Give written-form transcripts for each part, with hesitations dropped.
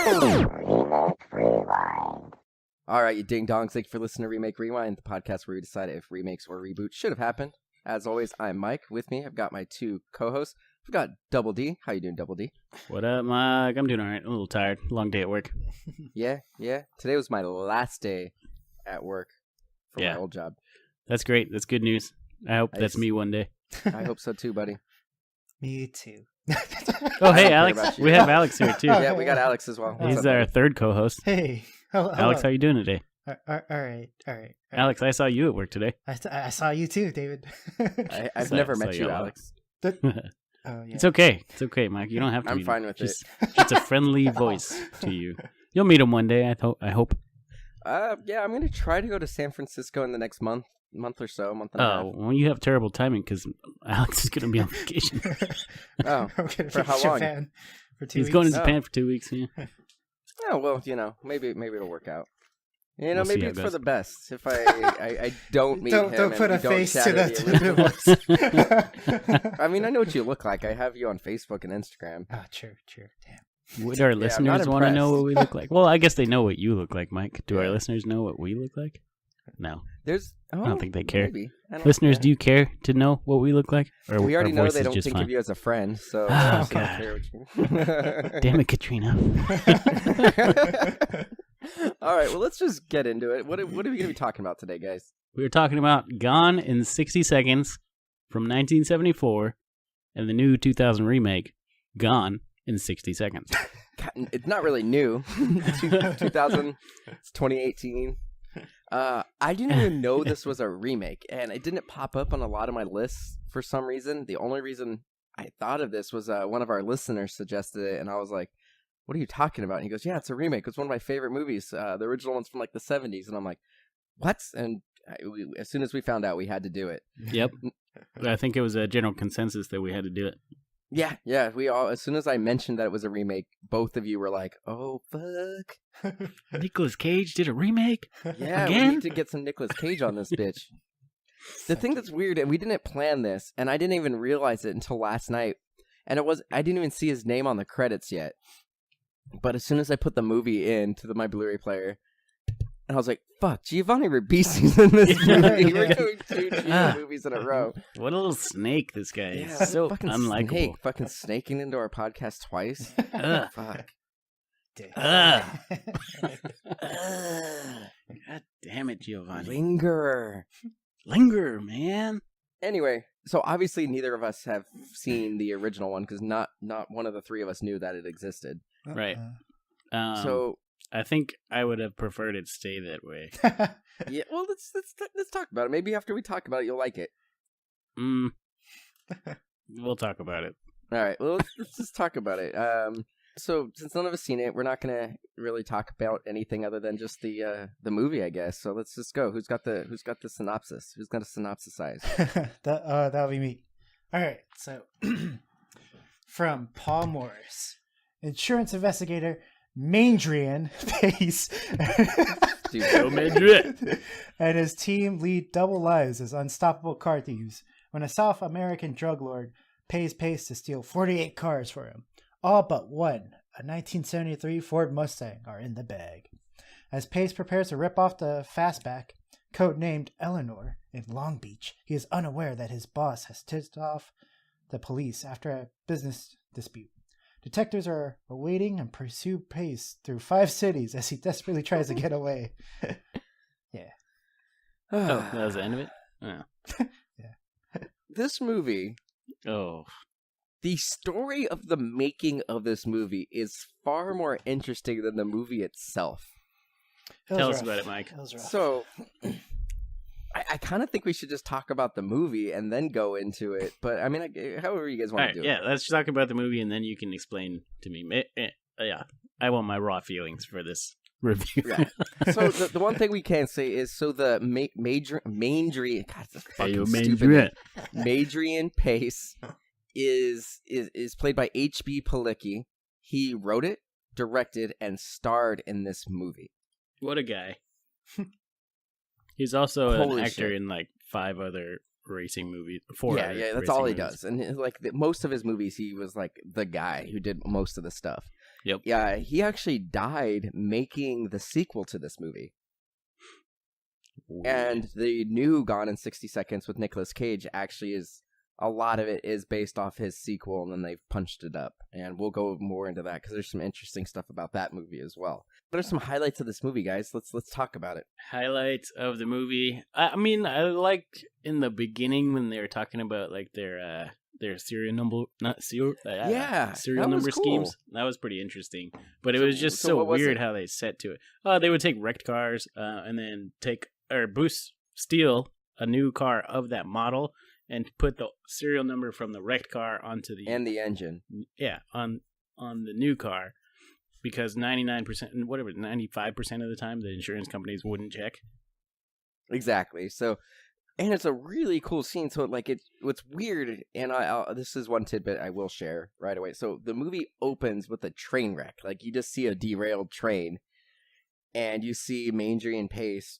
Remake Rewind. All right, you ding-dongs, thank you for listening to Remake Rewind, the podcast where we decide if remakes or reboots should have happened. As always, I'm Mike. With me, I've got my two co-hosts. We've got Double D. How you doing, Double D? What up, Mike? I'm doing all right. I'm a little tired. Long day at work. Yeah. Today was my last day at work for my old job. That's great. That's good news. I hope that's me one day. I hope so too, buddy. Me too. Oh, hey, Alex. We have Alex here, too. Yeah, we got Alex as well. He's our third co-host. Hey. Hello. Alex, how you doing today? All right. Alex, I saw you at work today. I saw you too, David. I've never met you, Alex. Oh, yeah. It's okay. It's okay, Mike. You don't have to I'm meet fine him. with Just a friendly voice to you. You'll meet him one day, I hope. Yeah, I'm going to try to go to San Francisco in the next month or so, month and a half. Oh, well, you have terrible timing because Alex is going to be on vacation. Oh, for how long? Japan for 2 He's weeks. going to Japan for 2 weeks, yeah. Oh, well, maybe it'll work out. We'll maybe see, it's I for guess. the best if I don't meet him. Don't put and a we face don't to chat the voice. I mean, I know what you look like. I have you on Facebook and Instagram. Oh, true. Damn. Would our I'm not listeners want to know impressed. what we look like? Well, I guess they know what you look like, Mike. Do our listeners know what we look like? No. I don't think they care. Maybe. Listeners, do you care to know what we look like? Or We already our know voice they is don't just think fine? of you as a friend, so Oh, I just don't God. care what you... Damn it, Katrina. All right, well, let's just get into it. What are we going to be talking about today, guys? We were talking about Gone in 60 Seconds from 1974 and the new 2000 remake, Gone in 60 Seconds. It's not really new. 2000, it's 2018. I didn't even know this was a remake, and it didn't pop up on a lot of my lists for some reason. The only reason I thought of this was one of our listeners suggested it, and I was like, what are you talking about? And he goes, yeah, it's a remake. It's one of my favorite movies. The original one's from like the 70s. And I'm like, what? And as soon as we found out, we had to do it. Yep. I think it was a general consensus that we had to do it. Yeah. We all, as soon as I mentioned that it was a remake, both of you were like, oh, fuck. Nicolas Cage did a remake? Yeah, Again? we need to get some Nicolas Cage on this bitch. The thing that's weird, and we didn't plan this, and I didn't even realize it until last night, and I didn't even see his name on the credits yet. But as soon as I put the movie into my Blu-ray player, and I was like, fuck, Giovanni Ribisi's in this movie. We're doing two Gio movies in a row. What a little snake this guy is. Yeah, So fucking unlikable. snake, fucking snaking into our podcast twice. Ugh. Fuck. Ugh. God damn it, Giovanni. Linger, man. Anyway, so obviously neither of us have seen the original one because not one of the three of us knew that it existed. Right. So I think I would have preferred it stay that way. yeah, well, let's talk about it. Maybe after we talk about it, you'll like it. We'll talk about it. All right. Well, let's just talk about it. So since none of us seen it, we're not gonna really talk about anything other than just the movie, I guess. So let's just go. Who's got the synopsis? Who's got to synopsisize? That'll be me. All right. So from Paul Morris, insurance investigator Mandrian Pace and his team lead double lives as unstoppable car thieves when a South American drug lord pays Pace to steal 48 cars for him. All but one, a 1973 Ford Mustang, are in the bag. As Pace prepares to rip off the fastback, codenamed Eleanor, in Long Beach, he is unaware that his boss has tipped off the police after a business dispute. Detectives are awaiting and pursue Pace through 5 cities as he desperately tries to get away. Yeah. Oh, that was the end of it? Oh. Yeah. This movie... Oh. The story of the making of this movie is far more interesting than the movie itself. Tell us about it, Mike. So, I kind of think we should just talk about the movie and then go into it. But, I mean, however you guys want to do it. Yeah, let's talk about the movie and then you can explain to me. Yeah, I want my raw feelings for this review. Yeah. So, the one thing we can say is, so the Mandrian... God, this fucking stupid. Mandrian Pace... is played by H.B. Palicki. He wrote it, directed, and starred in this movie. What a guy. He's also Holy an actor shit. in like 5 other racing movies. That's all he does. And like most of his movies, he was like the guy who did most of the stuff. Yep. Yeah, he actually died making the sequel to this movie. And the new Gone in 60 Seconds with Nicolas Cage actually is, a lot of it is based off his sequel, and then they've punched it up. And we'll go more into that because there's some interesting stuff about that movie as well. What are some highlights of this movie, guys? Let's talk about it. Highlights of the movie. I mean, I liked in the beginning when they were talking about like their serial number, serial number schemes. That was pretty interesting. But it was just so weird how they set to it. They would take wrecked cars and then steal a new car of that model and put the serial number from the wrecked car onto the engine. Yeah, on the new car, because 95% of the time the insurance companies wouldn't check. Exactly. So, and it's a really cool scene. So, like, what's weird, and this is one tidbit I will share right away. So, the movie opens with a train wreck. Like, you just see a derailed train, and you see Mangery and Pace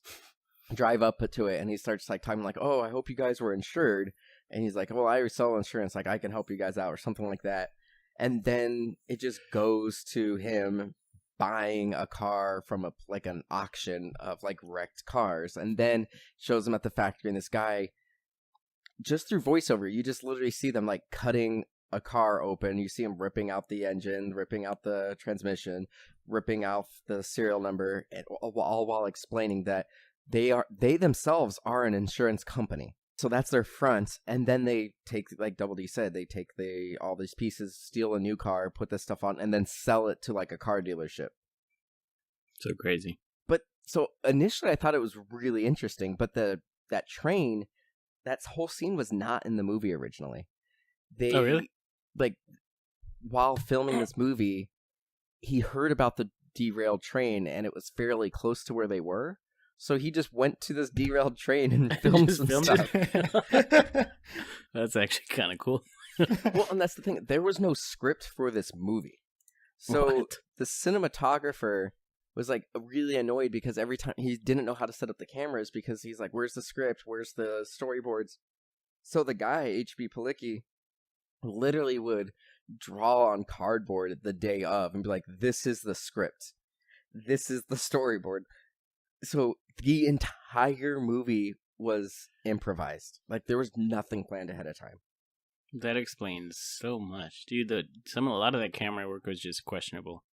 drive up to it, and he starts like talking like, "Oh, I hope you guys were insured," and he's like, "Well, I sell insurance, like I can help you guys out," or something like that. And then it just goes to him buying a car from an auction of like wrecked cars, and then shows him at the factory, and this guy, just through voiceover, you just literally see them like cutting a car open. You see him ripping out the engine, ripping out the transmission, ripping out the serial number, and all while explaining that they themselves are an insurance company. So that's their front, and then they take, like Double D said, they take all these pieces, steal a new car, put this stuff on, and then sell it to like a car dealership. So crazy. But so initially I thought it was really interesting, but that train, that whole scene was not in the movie originally. Oh, really? Like, while filming this movie, he heard about the derailed train, and it was fairly close to where they were. So he just went to this derailed train and filmed some stuff. That's actually kind of cool. Well, and that's the thing. There was no script for this movie. So the cinematographer was like really annoyed because every time he didn't know how to set up the cameras, because he's like, "Where's the script? Where's the storyboards?" So the guy, H.B. Palicki, literally would draw on cardboard the day of and be like, "This is the script. This is the storyboard." So the entire movie was improvised. Like, there was nothing planned ahead of time. That explains so much. Dude, a lot of that camera work was just questionable.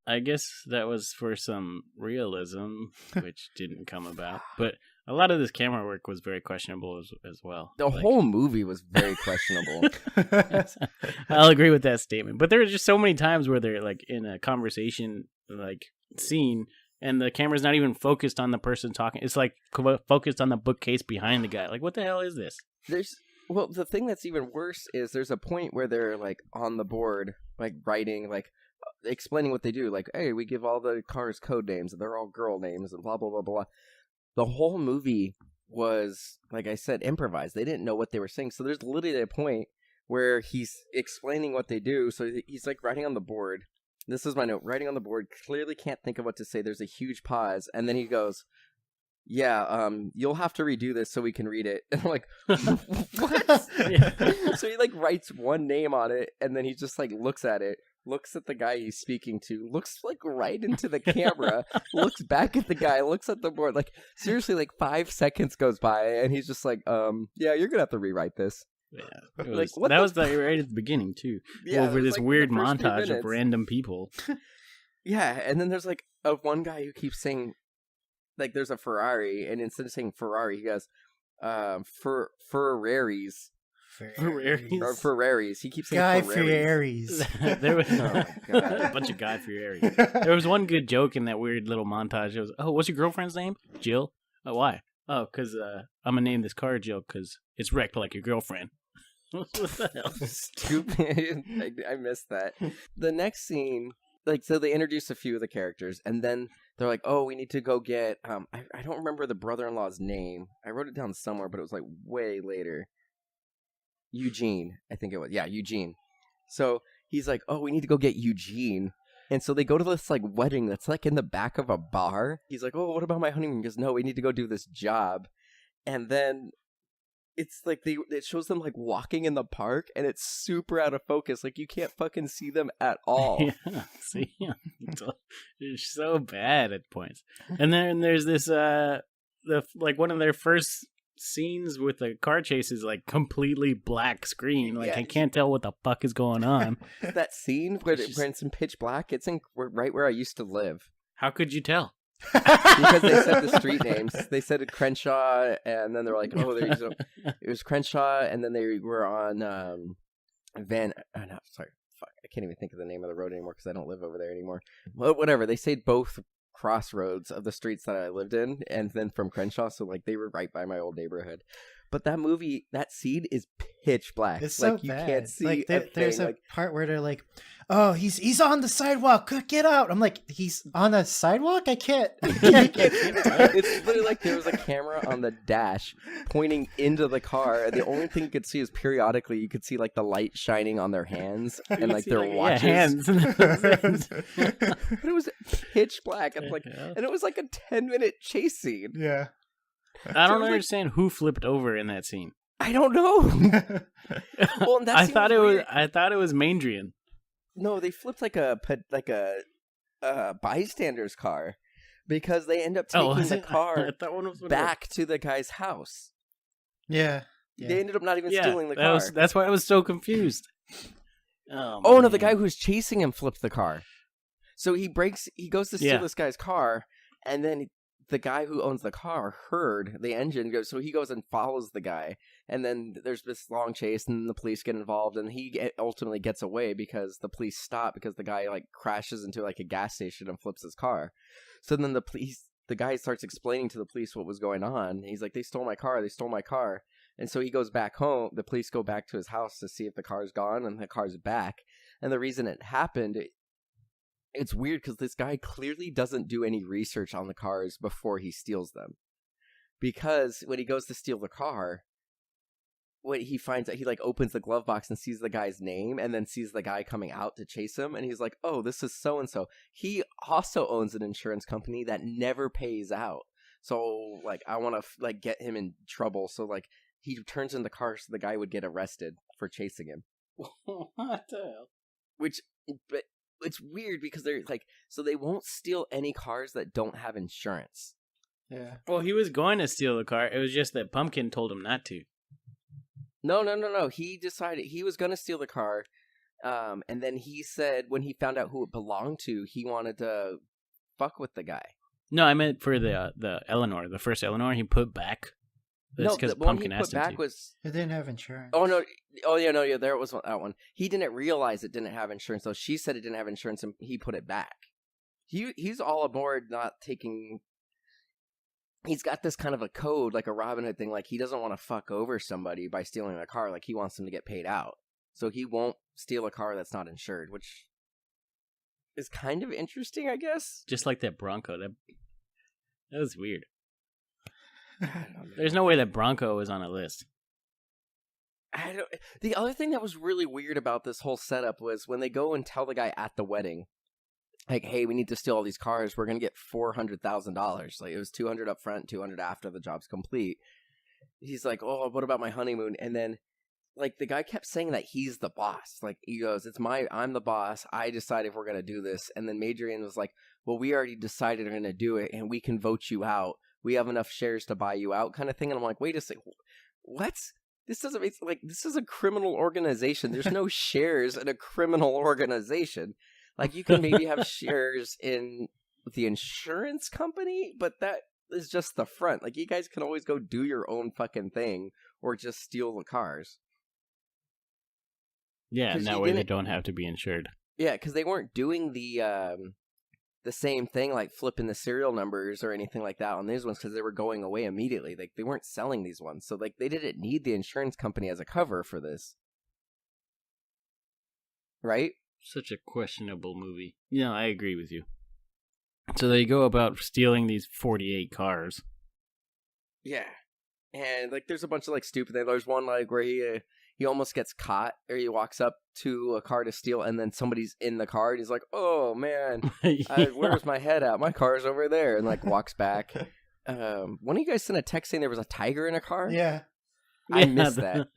I guess that was for some realism, which didn't come about. But a lot of this camera work was very questionable as well. The whole movie was very questionable. I'll agree with that statement. But there were just so many times where they're like in a conversation, like scene, and the camera's not even focused on the person talking. It's like focused on the bookcase behind the guy. Like, what the hell is this? Well, the thing that's even worse is there's a point where they're like on the board, like writing, like explaining what they do. Like, hey, we give all the cars code names, and they're all girl names, and blah, blah, blah, blah. The whole movie was, like I said, improvised. They didn't know what they were saying. So there's literally a point where he's explaining what they do. So he's like writing on the board. This is my note. Writing on the board, clearly can't think of what to say. There's a huge pause, and then he goes, "Yeah, you'll have to redo this so we can read it." And I'm like, what? Yeah. So he like writes one name on it, and then he just like looks at it, looks at the guy he's speaking to, looks like right into the camera, looks back at the guy, looks at the board. Like, seriously, like 5 seconds goes by, and he's just like, yeah, you're gonna have to rewrite this. Yeah, that was right at the beginning too. Yeah, over this like weird montage of random people. Yeah, and then there's like one guy who keeps saying, like, there's a Ferrari, and instead of saying Ferrari, he goes, Ferraris. Or Ferraris. He keeps saying Guy Ferraris. There was a bunch of Guy Ferraris. There was one good joke in that weird little montage. It was, "Oh, what's your girlfriend's name? Jill." "Oh, why?" "Oh, because I'm gonna name this car Jill because it's wrecked like your girlfriend." What the hell? Stupid. I missed that. The next scene, like, so they introduce a few of the characters, and then they're like, "Oh, we need to go get." I don't remember the brother-in-law's name. I wrote it down somewhere, but it was like way later. Eugene, I think it was. Yeah, Eugene. So he's like, "Oh, we need to go get Eugene." And so they go to this like wedding that's like in the back of a bar. He's like, "Oh, what about my honeymoon?" He goes, "No, we need to go do this job." And then it's like it shows them like walking in the park, and it's super out of focus. Like you can't fucking see them at all. Yeah, see, it's so bad at points. And then there's this one of their first scenes with the car chase is like completely black screen. Like I can't tell what the fuck is going on. That scene where it's in pitch black. It's right where I used to live. How could you tell? Because they said the street names. They said Crenshaw, and then they're like, "Oh, it was Crenshaw," and then they were on fuck, I can't even think of the name of the road anymore because I don't live over there anymore. Well, whatever. They said both crossroads of the streets that I lived in, and then from Crenshaw, so like they were right by my old neighborhood. But that movie, that scene is pitch black. It's like so you bad. Can't see. Like there's a part where they're like, "Oh, he's on the sidewalk. Get out!" I'm like, "He's on the sidewalk? I can't." It's literally like there was a camera on the dash pointing into the car, and the only thing you could see is periodically you could see like the light shining on their hands and like their watches. Hands. But it was pitch black, and and it was like a 10-minute chase scene. Yeah. I don't understand who flipped over in that scene. I don't know. Well, I thought it was Mandrian. No, they flipped like a bystander's car because they end up taking the car back to the guy's house. Yeah. They ended up not even stealing the car. That's why I was so confused. Oh no, the guy who was chasing him flipped the car. So he goes to steal this guy's car, and then the guy who owns the car heard the engine go, so he goes and follows the guy, and then there's this long chase, and the police get involved, and he ultimately gets away because the police stop because the guy like crashes into like a gas station and flips his car. So then the guy starts explaining to the police what was going on. He's like, they stole my car. And so he goes back home. The police go back to his house to see if the car's gone, and the car's back. And the reason it happened, it's weird because this guy clearly doesn't do any research on the cars before he steals them. Because when he goes to steal the car, when he finds out, he like opens the glove box and sees the guy's name, and then sees the guy coming out to chase him, and he's like, "Oh, this is so and so." He also owns an insurance company that never pays out. So like, I want to like get him in trouble. So like, he turns in the car so the guy would get arrested for chasing him. What the hell? But it's weird because they're like, so they won't steal any cars that don't have insurance. Yeah. Well, he was going to steal the car. It was just that Pumpkin told him not to. No. He decided he was going to steal the car. And then he said when he found out who it belonged to, he wanted to fuck with the guy. No, I meant for the Eleanor, the first Eleanor, he put back. That's because Pumpkin asked him to. It didn't have insurance. Oh no! Oh yeah, no, yeah. There was that one. He didn't realize it didn't have insurance, though. She said it didn't have insurance, and he put it back. He's all aboard, not taking. He's got this kind of a code, like a Robin Hood thing. Like he doesn't want to fuck over somebody by stealing a car. Like he wants them to get paid out, so he won't steal a car that's not insured, which is kind of interesting, I guess. Just like that Bronco. That was weird. There's no way that Bronco is on a list. The other thing that was really weird about this whole setup was when they go and tell the guy at the wedding, like, "Hey, we need to steal all these cars. We're gonna get $400,000." Like it was $200 up front, $200 after the job's complete. He's like, "Oh, what about my honeymoon?" And then, like, the guy kept saying that he's the boss. Like he goes, I'm the boss. I decide if we're gonna do this." And then Madrian was like, "Well, we already decided we're gonna do it, and we can vote you out. We have enough shares to buy you out," kind of thing. And I'm like, wait a second, what? This doesn't make this is a criminal organization. There's no shares in a criminal organization. Like you can maybe have shares in the insurance company, but that is just the front. Like you guys can always go do your own fucking thing or just steal the cars. Yeah, and that way they don't have to be insured. Yeah, because they weren't doing the same thing, like flipping the serial numbers or anything like that on these ones, because they were going away immediately. Like they weren't selling these ones, so like they didn't need the insurance company as a cover for this, right? Such a questionable movie. Yeah, I agree with you. So they go about stealing these 48 cars. Yeah, and like there's a bunch of like stupid things. There's one like where he almost gets caught, or he walks up to a car to steal, and then somebody's in the car, and he's like, "Oh man, where's my head at? My car's over there," and like walks back. One of you guys sent a text saying there was a tiger in a car. Yeah. I missed that.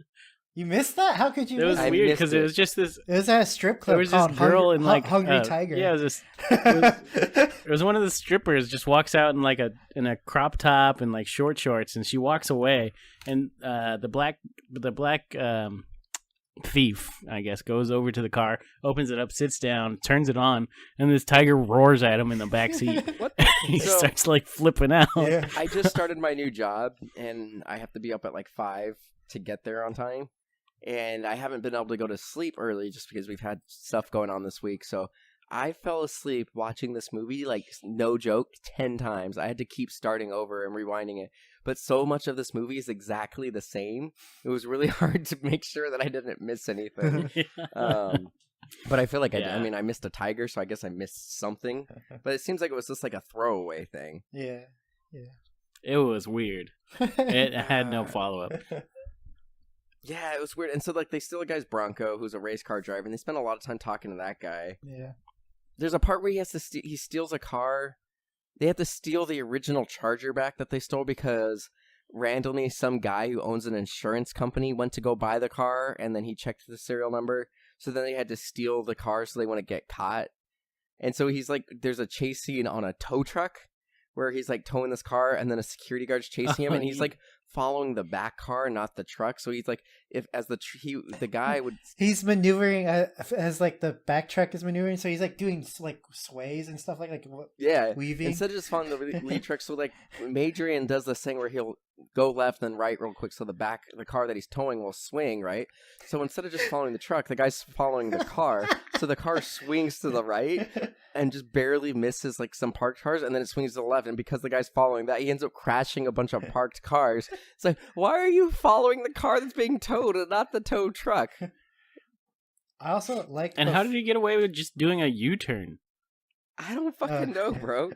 You missed that? How could you? It was weird because it was just this. It was at a strip club. There was this girl in like Hungry Tiger. Yeah, it was one of the strippers just walks out in a crop top and like short shorts, and she walks away, and the black thief, I guess, goes over to the car, opens it up, sits down, turns it on, and this tiger roars at him in the back seat. He starts like flipping out. Yeah. I just started my new job, and I have to be up at like 5 to get there on time. And I haven't been able to go to sleep early just because we've had stuff going on this week. So I fell asleep watching this movie, like, no joke, 10 times. I had to keep starting over and rewinding it. But so much of this movie is exactly the same. It was really hard to make sure that I didn't miss anything. But I feel like I missed a tiger, so I guess I missed something. But it seems like it was just like a throwaway thing. Yeah. It was weird. It had no follow-up. Yeah, it was weird. And so, like, they steal a guy's Bronco, who's a race car driver, and they spend a lot of time talking to that guy. Yeah. There's a part where he steals a car. They have to steal the original Charger back that they stole because randomly some guy who owns an insurance company went to go buy the car, and then he checked the serial number. So then they had to steal the car so they wouldn't get caught. And so he's like, there's a chase scene on a tow truck where he's like towing this car, and then a security guard's chasing him, and he's like following the back car, not the truck. So he's like, the guy would, he's maneuvering as like the back truck is maneuvering. So he's like doing like sways and stuff like weaving instead of just following the lead truck. So like Adrian does this thing where he'll go left then right real quick, so the car that he's towing will swing, right? So instead of just following the truck, the guy's following the car. So the car swings to the right and just barely misses like some parked cars, and then it swings to the left. And because the guy's following that, he ends up crashing a bunch of parked cars. It's like, why are you following the car that's being towed and not the tow truck? I also like. And how did he get away with just doing a U-turn? I don't fucking know, bro.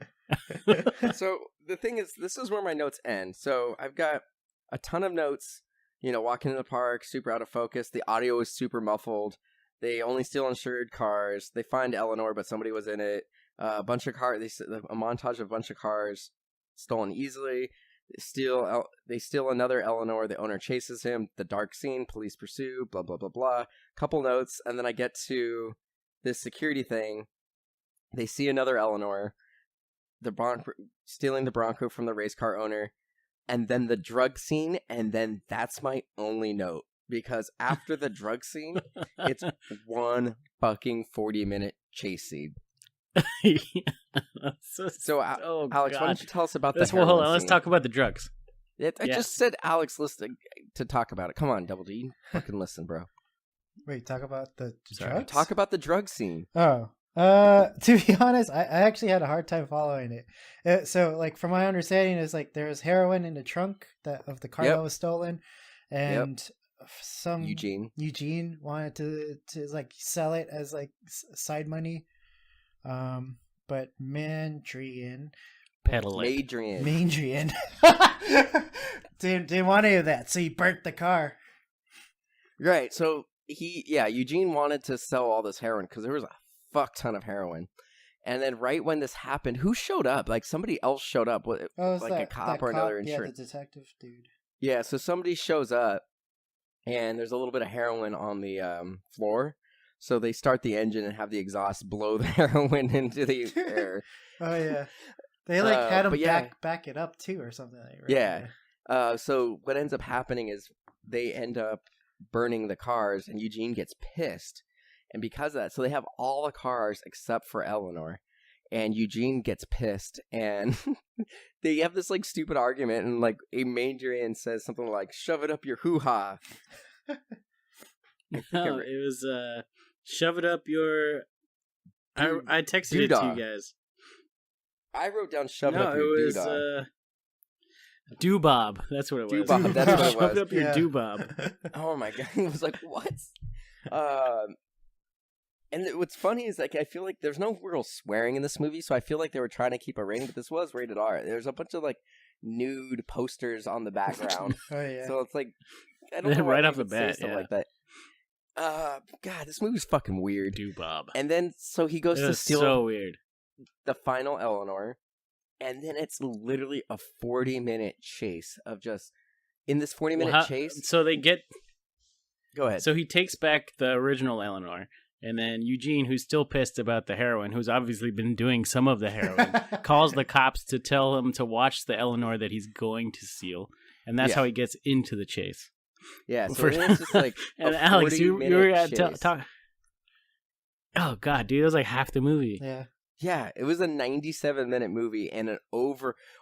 So the thing is, this is where my notes end. So I've got a ton of notes, walking in the park, super out of focus. The audio is super muffled. They only steal insured cars. They find Eleanor, but somebody was in it. A bunch of cars. A montage of a bunch of cars stolen easily. They steal another Eleanor. The owner chases him. The dark scene. Police pursue. Blah blah blah blah. Couple notes, and then I get to this security thing. They see another Eleanor. Stealing the Bronco from the race car owner, and then the drug scene, and then that's my only note, because after the drug scene, it's one fucking 40-minute chase scene. So Alex, God. why don't you tell us about this? Hold on, let's talk about the drugs. I just said Alex listening to talk about it. Come on, Double D, fucking listen, bro. Wait, talk about the drugs? Talk about the drug scene. Oh. To be honest, I actually had a hard time following it. So, like, from my understanding, is like there was heroin in the trunk of the car that was stolen, and some Eugene wanted to like sell it as like side money, but Mandrian didn't want any of that, so he burnt the car. Right. So Eugene wanted to sell all this heroin because there was a fuck ton of heroin, and then right when this happened, who showed up? Like somebody else showed up, a cop or another insurance. Yeah, the detective dude. Yeah, so somebody shows up, and there's a little bit of heroin on the floor, so they start the engine and have the exhaust blow the heroin into the air. Oh yeah, they like had him back it up too or something. Right? Yeah. So what ends up happening is they end up burning the cars, and Eugene gets pissed. And because of that, so they have all the cars except for Eleanor, and Eugene gets pissed, and they have this like stupid argument, and like a Adrian says something like "shove it up your hoo-ha." No, it was "shove it up your." I texted it to you guys. I wrote down "shove it up your doodah." No, it was doobob. That's what it was. Doobob. That's what it was. Shove it up your doobob. Oh my god! It was like what? And what's funny is, like, I feel like there's no real swearing in this movie, so I feel like they were trying to keep a rating, but this was rated R. There's a bunch of, like, nude posters on the background. Oh, yeah. So it's like, I don't know right off the bat, stuff like that. God, this movie's fucking weird. Doobob. And then, so he goes to steal so weird. the final Eleanor, and then it's literally a 40-minute chase of just in this 40-minute chase. So they get. Go ahead. So he takes back the original Eleanor, and then Eugene, who's still pissed about the heroin, who's obviously been doing some of the heroin, calls the cops to tell him to watch the Eleanor that he's going to steal, and that's how he gets into the chase. Yeah, so it's just like and Alex, you were at talk. Oh god, dude, it was like half the movie. Yeah, it was a 97-minute movie and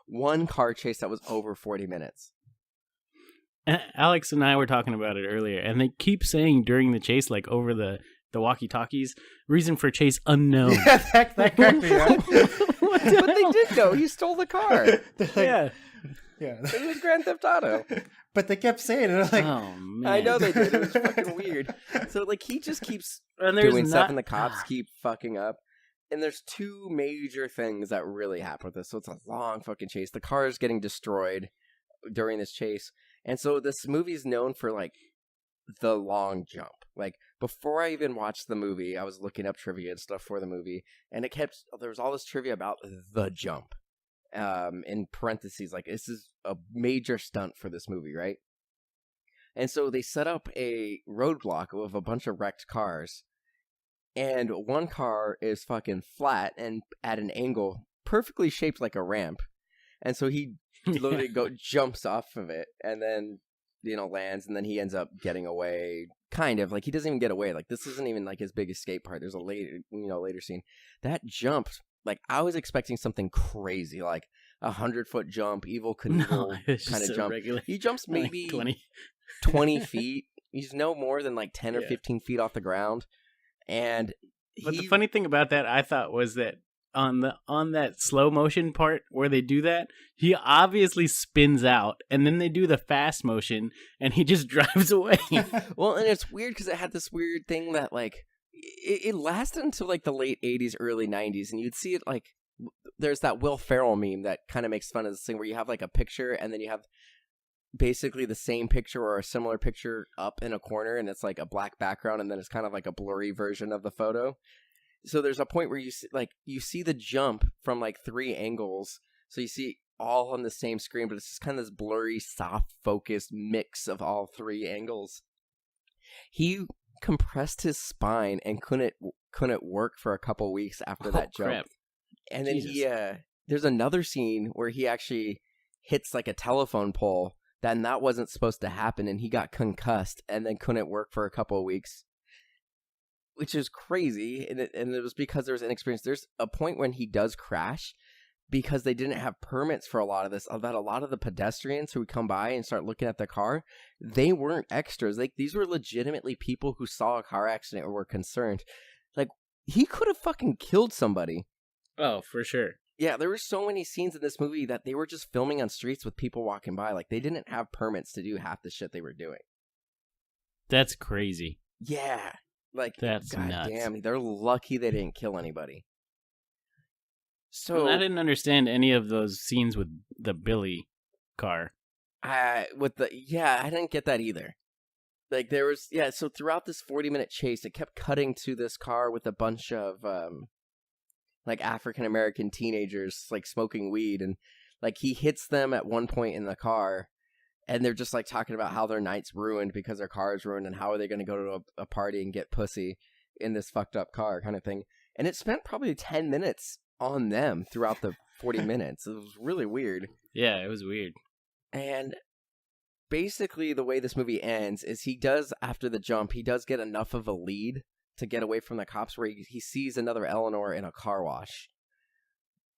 one car chase that was over 40 minutes. And Alex and I were talking about it earlier, and they keep saying during the chase, like over the walkie-talkies, reason for chase unknown. Yeah, that cracked me up. But they did know. He stole the car. Yeah. It was Grand Theft Auto. But they kept saying it. Like, oh, man. I know they did. It was fucking weird. So, like, he just keeps doing stuff, and the cops keep fucking up. And there's two major things that really happen with this. So it's a long fucking chase. The car is getting destroyed during this chase. And so this movie is known for, like, the long jump. Like, before I even watched the movie, I was looking up trivia and stuff for the movie. And there was all this trivia about the jump. In parentheses, like, this is a major stunt for this movie, right? And so they set up a roadblock of a bunch of wrecked cars, and one car is fucking flat and at an angle perfectly shaped like a ramp, and so he literally jumps off of it and then lands, and then he ends up getting away. Kind of like he doesn't even get away. Like, this isn't even like his big escape part. There's a later scene that jumped. Like, I was expecting something crazy, like 100-foot jump, Evil Knievel kind of jump. Regular. He jumps maybe like 20 feet. He's no more than like 10 or 15 feet off the ground. But the funny thing about that, I thought, was that on that slow motion part where they do that, he obviously spins out, and then they do the fast motion, and he just drives away. Well, and it's weird because it had this weird thing that, like, it lasted until like the late 80s, early 90s, and you'd see it like there's that Will Ferrell meme that kind of makes fun of this thing where you have like a picture and then you have basically the same picture or a similar picture up in a corner, and it's like a black background, and then it's kind of like a blurry version of the photo. So there's a point where you see the jump from like 3 angles, so you see all on the same screen, but it's just kind of this blurry, soft focused mix of all 3 angles. He compressed his spine and couldn't work for a couple weeks after that jump. Crap. And then there's another scene where he actually hits like a telephone pole, that wasn't supposed to happen, and he got concussed and then couldn't work for a couple of weeks, which is crazy. And it was because there was inexperience. There's a point when he does crash because they didn't have permits for a lot of this, that a lot of the pedestrians who would come by and start looking at the car, they weren't extras. Like, these were legitimately people who saw a car accident or were concerned. Like, he could have fucking killed somebody. Oh, for sure. Yeah, there were so many scenes in this movie that they were just filming on streets with people walking by. Like, they didn't have permits to do half the shit they were doing. That's crazy. Yeah. Like, that's God nuts. Damn, they're lucky they didn't kill anybody. So I didn't understand any of those scenes with the Billy car. I didn't get that either. Like, there was, so throughout this 40-minute chase, it kept cutting to this car with a bunch of, like, African-American teenagers, like, smoking weed, and, like, he hits them at one point in the car, and they're just, like, talking about how their night's ruined because their car is ruined, and how are they going to go to a party and get pussy in this fucked up car kind of thing. And it spent probably 10 minutes on them throughout the 40 minutes. It was really weird. Yeah, it was weird. And basically the way this movie ends is he does, after the jump, he does get enough of a lead to get away from the cops where he sees another Eleanor in a car wash,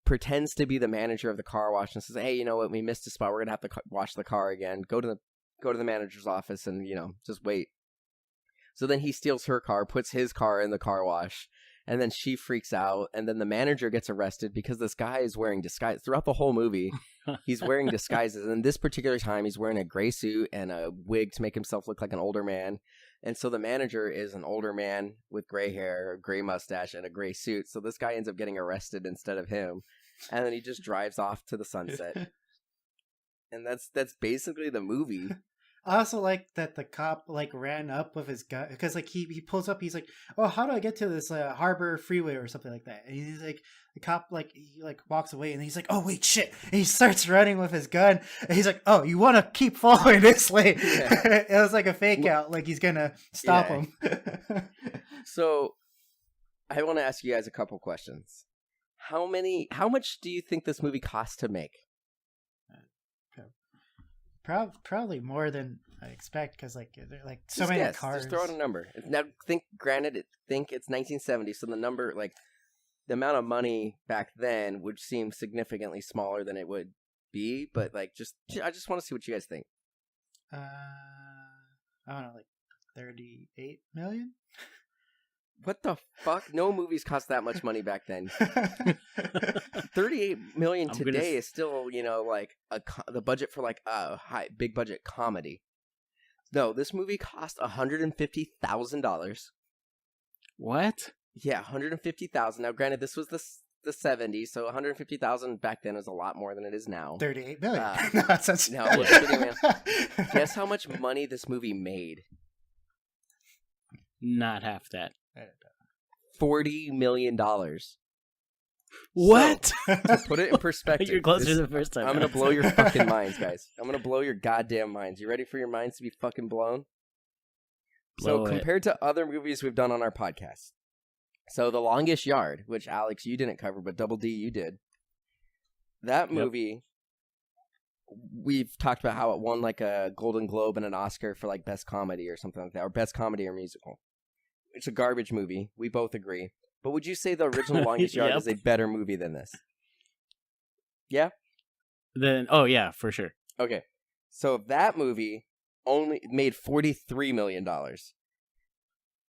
pretends to be the manager of the car wash, and says, hey, you know what, we missed a spot, we're gonna have to wash the car again, go to the manager's office and just wait. So then he steals her car, puts his car in the car wash, and then she freaks out, and then the manager gets arrested because this guy is wearing disguise. Throughout the whole movie, he's wearing disguises, and this particular time, he's wearing a gray suit and a wig to make himself look like an older man. And so the manager is an older man with gray hair, a gray mustache, and a gray suit. So this guy ends up getting arrested instead of him, and then he just drives off to the sunset. And that's basically the movie. I also like that the cop like ran up with his gun because like he pulls up. He's like, "Oh, how do I get to this harbor freeway or something like that?" And he's like, the cop like he like walks away and he's like, "Oh wait, shit!" And he starts running with his gun. And he's like, "Oh, you want to keep following this lane?" Yeah. It was like a fake out, like he's gonna stop him. So, I want to ask you guys a couple questions. How much do you think this movie cost to make? Probably more than I expect because like there are like so just many guess. cars. Just throw out a number. Now think it's 1970, so the number like the amount of money back then would seem significantly smaller than it would be. But like I just want to see what you guys think. I don't know, like 38 million. What the fuck? No movies cost that much money back then. 38 million today is still, like the budget for like a big budget comedy. No, this movie cost $150,000. What? Yeah, $150,000. Now, granted, this was the 70s, so $150,000 back then is a lot more than it is now. 38 million. No, kidding, man. Guess how much money this movie made? Not half that. $40 million. What? So, to put it in perspective, you're closer the first time. I'm gonna blow your fucking minds, guys. I'm gonna blow your goddamn minds. You ready for your minds to be fucking blown? Compared to other movies we've done on our podcast, so The Longest Yard, which Alex you didn't cover, but Double D you did. That movie, we've talked about how it won like a Golden Globe and an Oscar for like best comedy or something like that, or best comedy or musical. It's a garbage movie. We both agree. But would you say the original Longest Yard is a better movie than this? Yeah? Yeah, for sure. Okay. So that movie only made $43 million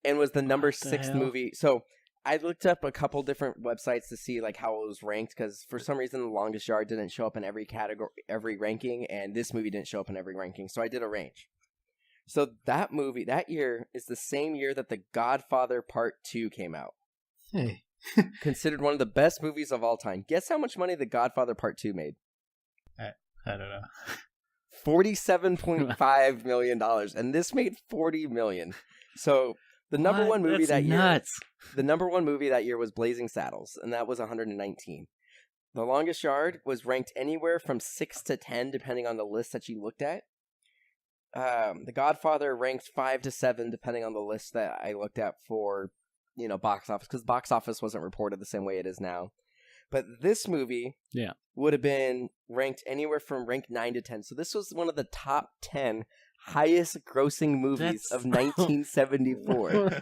and was the number 6 movie. So I looked up a couple different websites to see like how it was ranked because for some reason The Longest Yard didn't show up in every category, every ranking, and this movie didn't show up in every ranking. So I did a range. So that movie, that year, is the same year that The Godfather Part 2 came out. Hey. Considered one of the best movies of all time. Guess how much money The Godfather Part 2 made? I don't know. $47.5 million. And this made $40 million. So the number one movie that year... The number one movie that year was Blazing Saddles, and that was 119. The Longest Yard was ranked anywhere from 6 to 10, depending on the list that you looked at. The Godfather ranked 5 to 7 depending on the list that I looked at for, box office, because box office wasn't reported the same way it is now. But this movie would have been ranked anywhere from rank 9 to 10. So this was one of the top 10 highest grossing movies of 1974.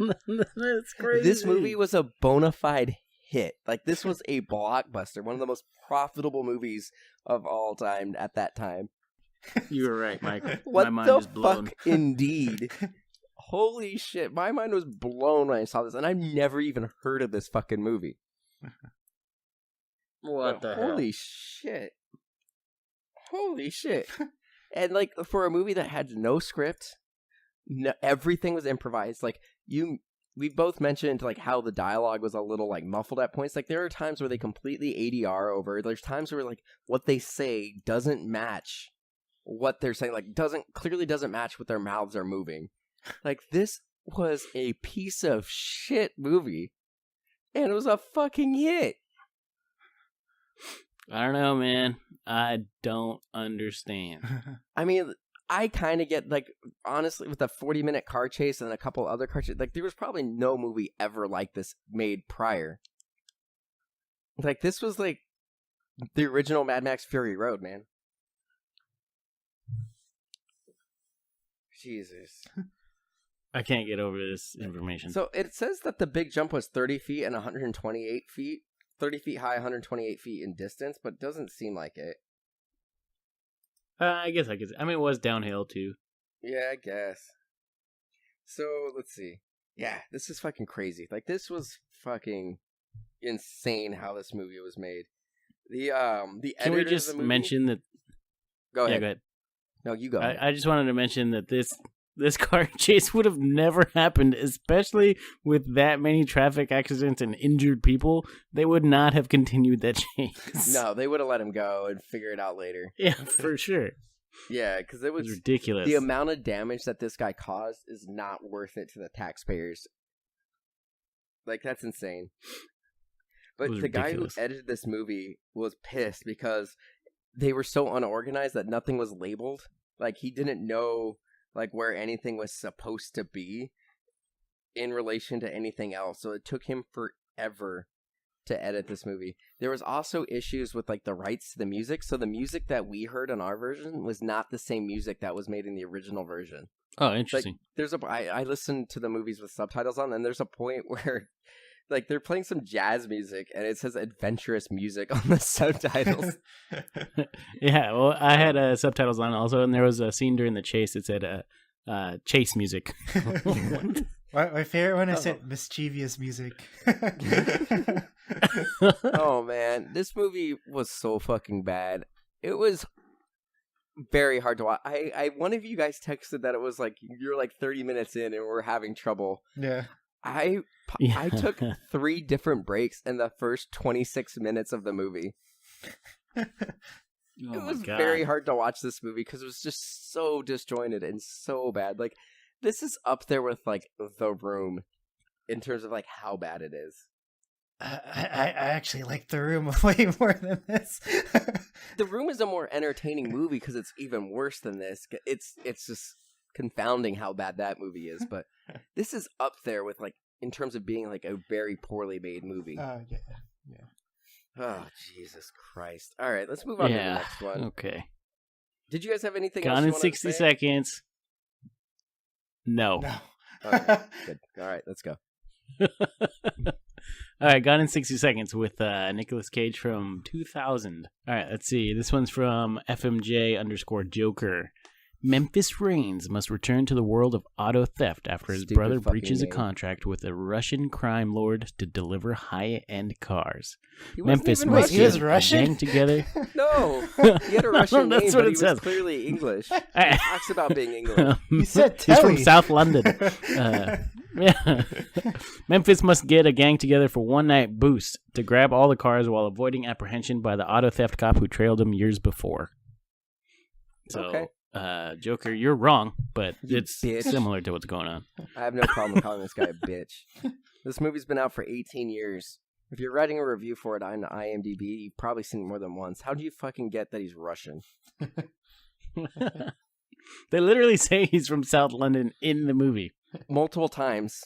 That's crazy. This movie was a bona fide hit. Like, this was a blockbuster, one of the most profitable movies of all time at that time. You were right, Michael. What my mind is blown. Fuck, indeed. Holy shit, my mind was blown when I saw this, and I've never even heard of this fucking movie. What the hell? Holy shit. Holy shit. And, like, for a movie that had no script, everything was improvised. Like, we both mentioned, like, how the dialogue was a little, like, muffled at points. Like, there are times where they completely ADR over. There's times where, like, what they say doesn't match what they're saying, like clearly doesn't match what their mouths are moving. Like, this was a piece of shit movie, and it was a fucking hit. I don't know, man. I don't understand. I mean, I kind of get, like, honestly, with a 40-minute car chase and a couple other car chases, like, there was probably no movie ever like this made prior. Like, this was like the original Mad Max Fury Road, man. Jesus. I can't get over this information. So it says that the big jump was 30 feet and 128 feet. 30 feet high, 128 feet in distance, but it doesn't seem like it. I guess I could. I mean, it was downhill, too. Yeah, I guess. So, let's see. Yeah, this is fucking crazy. Like, this was fucking insane how this movie was made. The Can we just mention that... Go ahead. Yeah, go ahead. No, you go. I just wanted to mention that this car chase would have never happened, especially with that many traffic accidents and injured people. They would not have continued that chase. No, they would have let him go and figure it out later. Yeah, for sure. Yeah, because it was ridiculous. The amount of damage that this guy caused is not worth it to the taxpayers. Like, that's insane. But the guy who edited this movie was pissed because they were so unorganized that nothing was labeled. Like, he didn't know, like, where anything was supposed to be in relation to anything else. So it took him forever to edit this movie. There was also issues with, like, the rights to the music. So the music that we heard in our version was not the same music that was made in the original version. Oh, interesting. Like, I listened to the movies with subtitles on, and there's a point where, like, they're playing some jazz music, and it says adventurous music on the subtitles. Yeah, well, I had subtitles on also, and there was a scene during the chase that said chase music. My favorite one, I said mischievous music. Oh, man. This movie was so fucking bad. It was very hard to watch. One of you guys texted that it was like, you're like 30 minutes in and we're having trouble. Yeah. I took 3 different breaks in the first 26 minutes of the movie. It was very hard to watch this movie because it was just so disjointed and so bad. Like, this is up there with, like, The Room in terms of, like, how bad it is. I actually like The Room way more than this. The Room is a more entertaining movie because it's even worse than this. It's just confounding how bad that movie is, but this is up there with, like, in terms of being, like, a very poorly made movie. Yeah. Oh, Jesus Christ. All right, let's move on to the next one. Okay. Did you guys have anything Gone else in you 60 seconds. No. Okay, good. All right, let's go. All right, Gone in 60 Seconds with Nicolas Cage from 2000. All right, let's see. This one's from FMJ_Joker. Memphis Reigns must return to the world of auto theft after his brother breaches a contract with a Russian crime lord to deliver high-end cars. Memphis must get a gang together. No, he had a Russian name, but he was clearly English. He talks about being English. You said he's from South London. Yeah. Memphis must get a gang together for one-night boost to grab all the cars while avoiding apprehension by the auto theft cop who trailed him years before. So. Okay. Joker, you're wrong, but it's similar to what's going on. I have no problem calling this guy a bitch. This movie's been out for 18 years. If you're writing a review for it on IMDb, you've probably seen it more than once. How do you fucking get that he's Russian? They literally say he's from South London in the movie. Multiple times.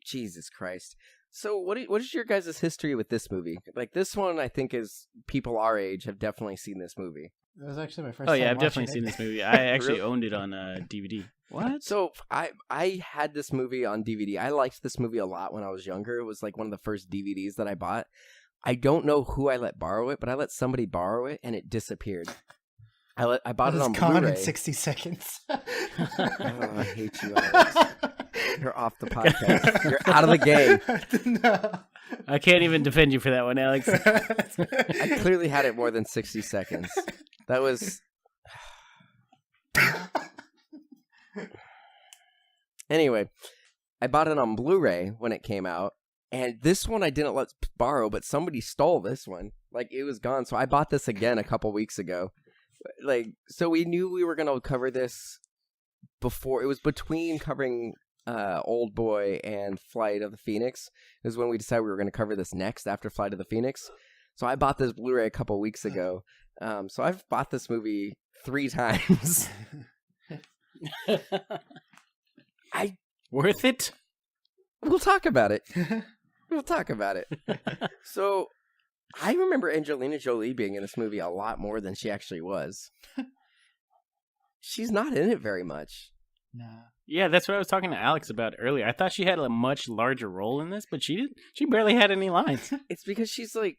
Jesus Christ. So what is your guys' history with this movie? Like, this one, I think, is people our age have definitely seen this movie. That was actually my first time. Oh, yeah, I've definitely seen this movie. I actually owned it on DVD. What? So, I had this movie on DVD. I liked this movie a lot when I was younger. It was, like, one of the first DVDs that I bought. I don't know who I let borrow it, but I let somebody borrow it, and it disappeared. I bought it on Blu-ray. Gone in 60 seconds. Oh, I hate you, Alex. You're off the podcast. You're out of the game. No. I can't even defend you for that one, Alex. I clearly had it more than 60 seconds. That was... Anyway, I bought it on Blu-ray when it came out, and this one I didn't let borrow, but somebody stole this one. Like, it was gone, so I bought this again a couple weeks ago. Like, so we knew we were going to cover this before. It was between covering Old Boy and Flight of the Phoenix. It was when we decided we were going to cover this next after Flight of the Phoenix. So I bought this Blu-ray a couple weeks ago. So I've bought this movie 3 times. Worth it? We'll talk about it. So I remember Angelina Jolie being in this movie a lot more than she actually was. She's not in it very much. No. Yeah, that's what I was talking to Alex about earlier. I thought she had a much larger role in this, but she barely had any lines. It's because she's like,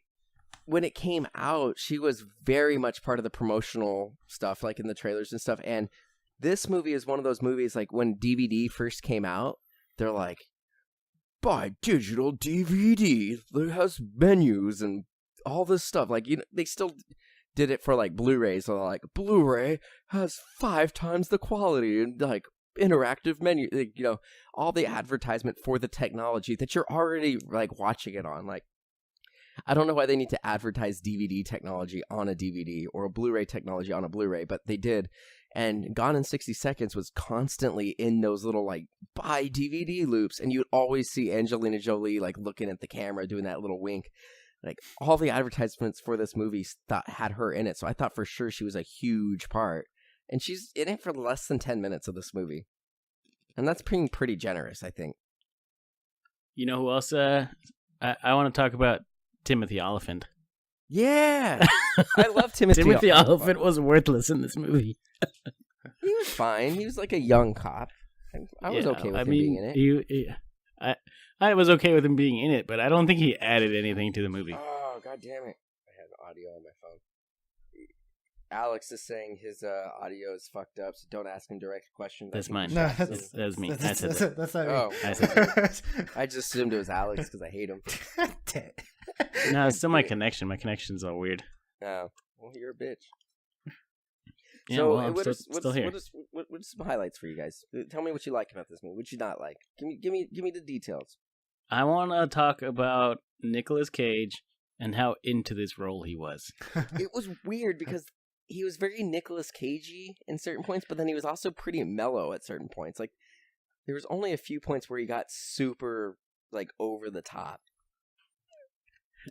when it came out, she was very much part of the promotional stuff, like in the trailers and stuff. And this movie is one of those movies, like when DVD first came out, they're like, buy digital DVD. It has menus and all this stuff. Like, you know, they still did it for like Blu-rays. So like, Blu-ray has 5 times the quality and like interactive menu, like, you know, all the advertisement for the technology that you're already like watching it on. Like, I don't know why they need to advertise DVD technology on a DVD or a Blu-ray technology on a Blu-ray, but they did. And Gone in 60 Seconds was constantly in those little, like, buy DVD loops. And you'd always see Angelina Jolie, like, looking at the camera, doing that little wink. Like, all the advertisements for this movie had her in it. So I thought for sure she was a huge part. And she's in it for less than 10 minutes of this movie. And that's being pretty generous, I think. You know who else? I want to talk about Timothy Olyphant. Yeah! I love Timothy Timothy Olyphant was worthless in this movie. He was fine. He was like a young cop. I was okay with him being in it. I was okay with him being in it, but I don't think he added anything to the movie. Oh, god damn it. I had audio on my phone. Alex is saying his audio is fucked up, so don't ask him direct questions. That's mine. No, that's me. That's not me. Oh. I said that. I just assumed it was Alex because I hate him. No, it's still my connection. My connection's all weird. Oh, well, you're a bitch. Yeah, So, well, I'm still here. What are some highlights for you guys? Tell me what you like about this movie. What you not like? Give me the details. I want to talk about Nicolas Cage and how into this role he was. It was weird because he was very Nicolas Cagey in certain points, but then he was also pretty mellow at certain points. Like, there was only a few points where he got super, like, over the top.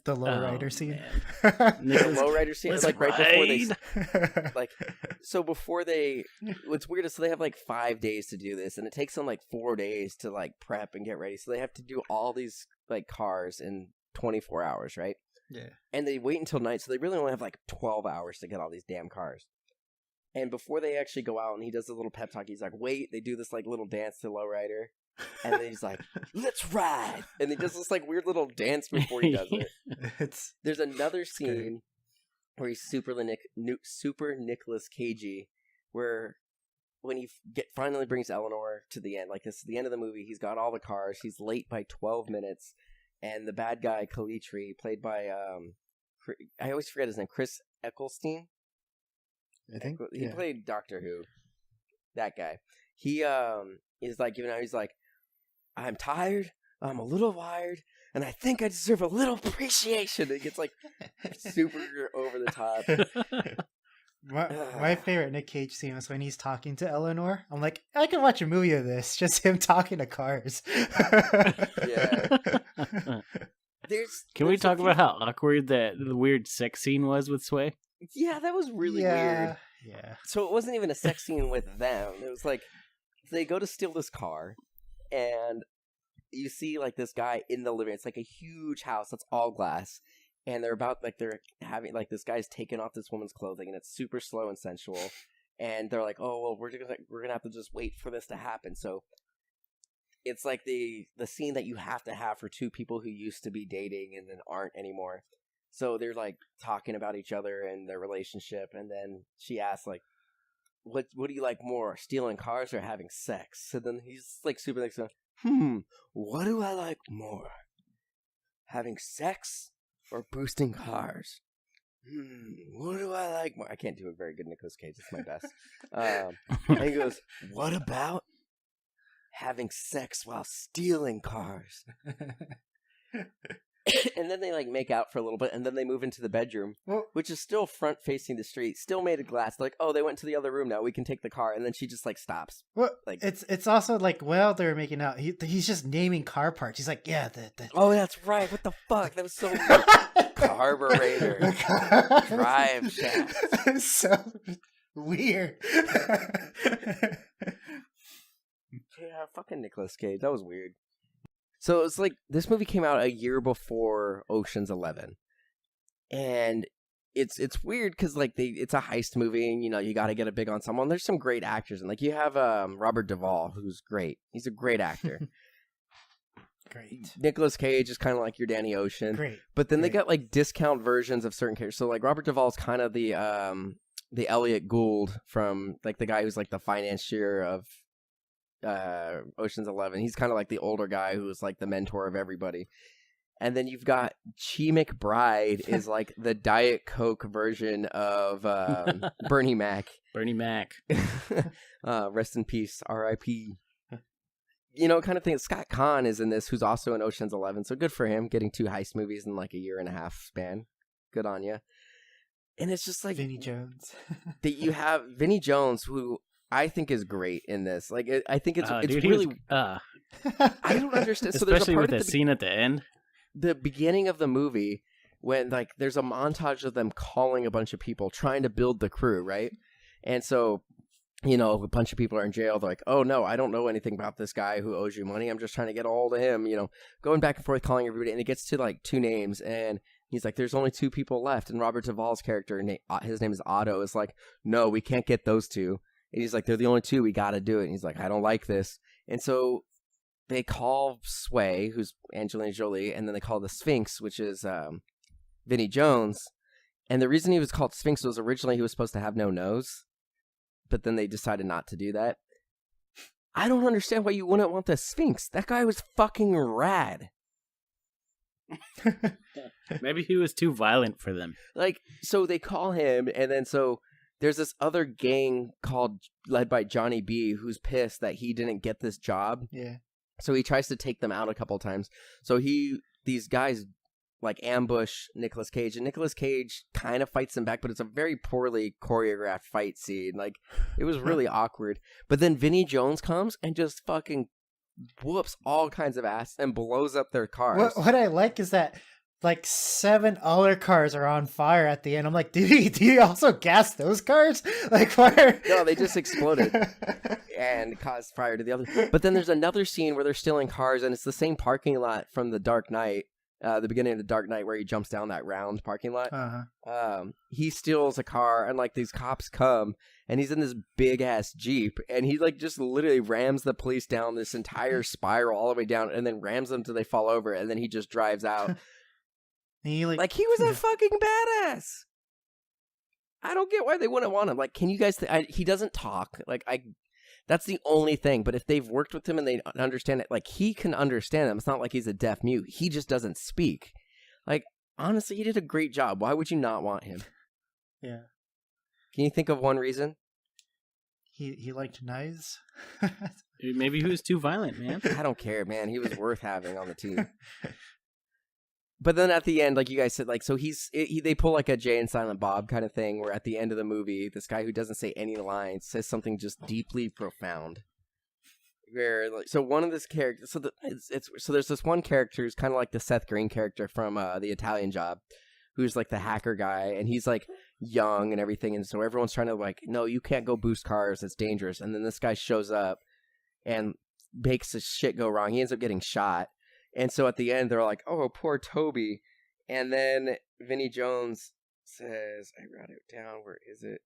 The lowrider scene. The lowrider scene is like right before they, like, so before they, what's weird is so they have like 5 days to do this, and it takes them like 4 days to like prep and get ready. So they have to do all these like cars in 24 hours, right? Yeah. And they wait until night, so they really only have like 12 hours to get all these damn cars. And before they actually go out, and he does a little pep talk, he's like, wait, they do this like little dance to lowrider. And then he's like, let's ride. And he does this like weird little dance before he does it. There's another scene where he's super Nicolas Cagey, where when he finally brings Eleanor to the end, like this is the end of the movie, he's got all the cars, he's late by 12 minutes, and the bad guy, Calitri, played by, I always forget his name, Chris Eccleston? I think. He played Doctor Who. That guy. He is like, he's like, I'm tired, I'm a little wired, and I think I deserve a little appreciation. It gets like super over the top. My favorite Nick Cage scene was when he's talking to Eleanor. I'm like, I can watch a movie of this, just him talking to cars. Yeah. Can we talk about how awkward the weird sex scene was with Sway? Yeah, that was really weird. Yeah. So it wasn't even a sex scene with them. It was like, they go to steal this car, and you see like this guy in the living. It's like a huge house that's all glass, and they're having like this guy's taking off this woman's clothing, and it's super slow and sensual. And they're like, oh well, we're gonna have to just wait for this to happen. So it's like the scene that you have to have for two people who used to be dating and then aren't anymore. So they're like talking about each other and their relationship, and then she asks like, What do you like more, stealing cars or having sex? So then he's like super like, what do I like more? Having sex or boosting cars? What do I like more? I can't do a very good Nicolas Cage. It's my best. And he goes, what about having sex while stealing cars? And then they like make out for a little bit, and then they move into the bedroom, which is still front facing the street, still made of glass. They're like, oh, they went to the other room now, we can take the car. And then she just like stops. Well, like it's also like while they're making out, he's just naming car parts. He's like, yeah, oh, that's right. What the fuck? That was so weird. Carburetor, drive shaft. It's so weird. Yeah, fucking Nicolas Cage. That was weird. So it's like this movie came out a year before Ocean's 11, and it's weird because like it's a heist movie, and you got to get a big ensemble. And there's some great actors, and like you have Robert Duvall, who's great. He's a great actor. Great. Nicolas Cage is kind of like your Danny Ocean. Great. But then they got like discount versions of certain characters. So like Robert Duvall is kind of the Elliot Gould from like the guy who's like the financier of Ocean's 11. He's kind of like the older guy who's like the mentor of everybody. And then you've got Chi McBride is like the Diet Coke version of Bernie Mac. Bernie Mac. Rest in peace, R.I.P. kind of thing. Scott Conn is in this, who's also in Ocean's 11, so good for him, getting 2 heist movies in like a year and a half span. Good on you. And it's just like Vinny Jones. that you have Vinny Jones, who I think is great in this. Like, I think it's dude, really. I don't understand. So especially there's a part with the scene at the end, the beginning of the movie, when like there's a montage of them calling a bunch of people, trying to build the crew, right? And so, a bunch of people are in jail. They're like, "Oh no, I don't know anything about this guy who owes you money. I'm just trying to get a hold of him." Going back and forth, calling everybody, and it gets to like 2 names, and he's like, "There's only 2 people left." And Robert Duvall's character, his name is Otto, is like, "No, we can't get those 2." And he's like, "They're the only 2. We got to do it." And he's like, "I don't like this." And so they call Sway, who's Angelina Jolie, and then they call the Sphinx, which is Vinny Jones. And the reason he was called Sphinx was originally he was supposed to have no nose, but then they decided not to do that. I don't understand why you wouldn't want the Sphinx. That guy was fucking rad. Maybe he was too violent for them. Like, so they call him, and then so there's this other gang led by Johnny B, who's pissed that he didn't get this job. Yeah. So he tries to take them out a couple times. So these guys like ambush Nicolas Cage, and Nicolas Cage kind of fights them back, but it's a very poorly choreographed fight scene. Like, it was really awkward. But then Vinny Jones comes and just fucking whoops all kinds of ass and blows up their cars. What I like is that like 7 other cars are on fire at the end. I'm like, did he also gas those cars? Like, fire? No, they just exploded and caused fire to the other. But then there's another scene where they're stealing cars, and it's the same parking lot from The Dark Knight. The beginning of The Dark Knight, where he jumps down that round parking lot. Uh-huh. He steals a car, and like these cops come, and he's in this big ass Jeep, and he like just literally rams the police down this entire spiral all the way down, and then rams them till they fall over, and then he just drives out. He like he was a fucking badass. I don't get why they wouldn't want him. Like, can you guys? He doesn't talk. Like, that's the only thing. But if they've worked with him and they understand it, like, he can understand them. It's not like he's a deaf mute. He just doesn't speak. Like, honestly, he did a great job. Why would you not want him? Yeah. Can you think of one reason? He liked knives. Maybe he was too violent, man. I don't care, man. He was worth having on the team. But then at the end, like you guys said, like, so they pull like a Jay and Silent Bob kind of thing, where at the end of the movie, this guy who doesn't say any lines says something just deeply profound. Where, like, so one of this character, so there's this one character who's kind of like the Seth Green character from The Italian Job, who's like the hacker guy, and he's like young and everything, and so everyone's trying to like, no, you can't go boost cars, it's dangerous. And then this guy shows up and makes his shit go wrong. He ends up getting shot. And so at the end, they're like, oh, poor Toby. And then Vinny Jones says, I wrote it down. Where is it?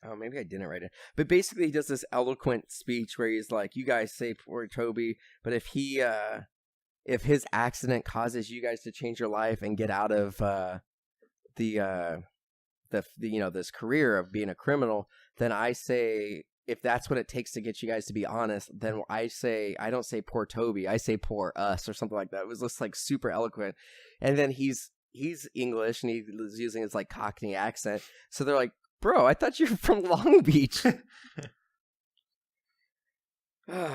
Oh, maybe I didn't write it. But basically, he does this eloquent speech where he's like, you guys say poor Toby, but if his accident causes you guys to change your life and get out of this career of being a criminal, then I say, if that's what it takes to get you guys to be honest, then I don't say poor Toby, I say poor us, or something like that. It was just like super eloquent. And then he's English, and he was using his like Cockney accent. So they're like, bro, I thought you were from Long Beach. I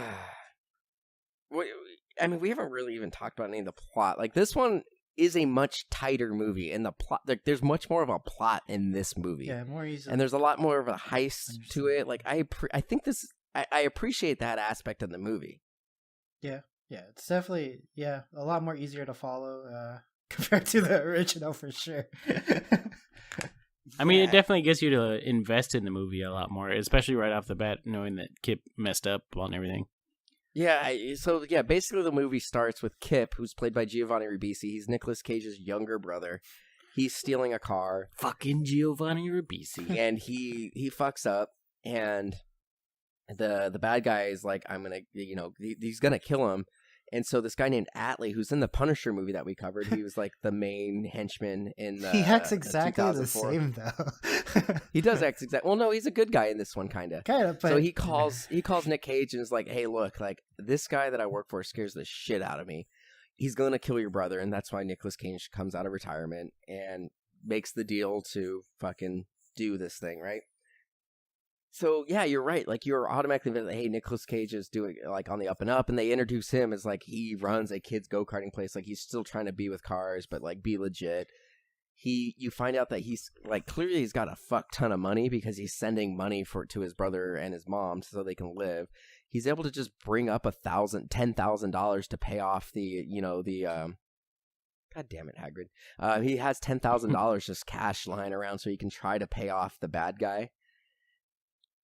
mean, we haven't really even talked about any of the plot. Like, this one is a much tighter movie, and the plot, like, there's much more of a plot in this movie. Yeah, more easy. And there's a lot more of a heist to it. Like, I think I appreciate that aspect of the movie. Yeah, it's definitely a lot more easier to follow compared to the original, for sure. I mean, it definitely gets you to invest in the movie a lot more, especially right off the bat, knowing that Kip messed up on everything. Yeah, so basically the movie starts with Kip, who's played by Giovanni Ribisi. He's Nicolas Cage's younger brother. He's stealing a car. Fucking Giovanni Ribisi. And he fucks up, and the bad guy is like, I'm gonna, he's gonna kill him. And so this guy named Atlee, who's in the Punisher movie that we covered, he was like the main henchman in the. He acts exactly the same, though. He does act exactly. Well, no, he's a good guy in this one, kind of. But so he calls Nick Cage and is like, "Hey, look, like, this guy that I work for scares the shit out of me. He's gonna kill your brother," and that's why Nicolas Cage comes out of retirement and makes the deal to fucking do this thing, right? So yeah, you're right. Like you're automatically like, hey, Nicolas Cage is doing like on the up and up, and they introduce him as like he runs a kids go-karting place. Like he's still trying to be with cars, but like be legit. You find out that he's like clearly he's got a fuck ton of money because he's sending money to his brother and his mom so they can live. He's able to just bring up $10,000 to pay off the God damn it, Hagrid. He has $10,000 just cash lying around so he can try to pay off the bad guy.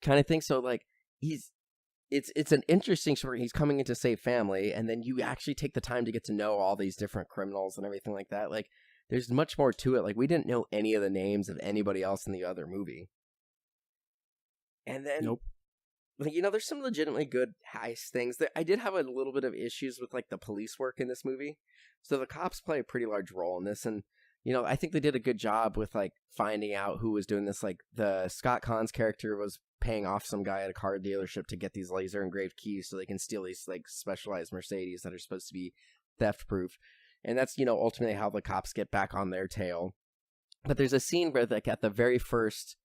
Kind of thing. So like it's an interesting story. He's coming in to save family, and then you actually take the time to get to know all these different criminals and everything like that. Like there's much more to it. Like we didn't know any of the names of anybody else in the other movie. And then nope. Like, there's some legitimately good heist things. I did have a little bit of issues with like the police work in this movie. So the cops play a pretty large role in this, and I think they did a good job with like finding out who was doing this. Like the Scott Caan's character was paying off some guy at a car dealership to get these laser engraved keys so they can steal these like specialized Mercedes that are supposed to be theft proof. And that's, ultimately how the cops get back on their tail. But there's a scene where like at the very first,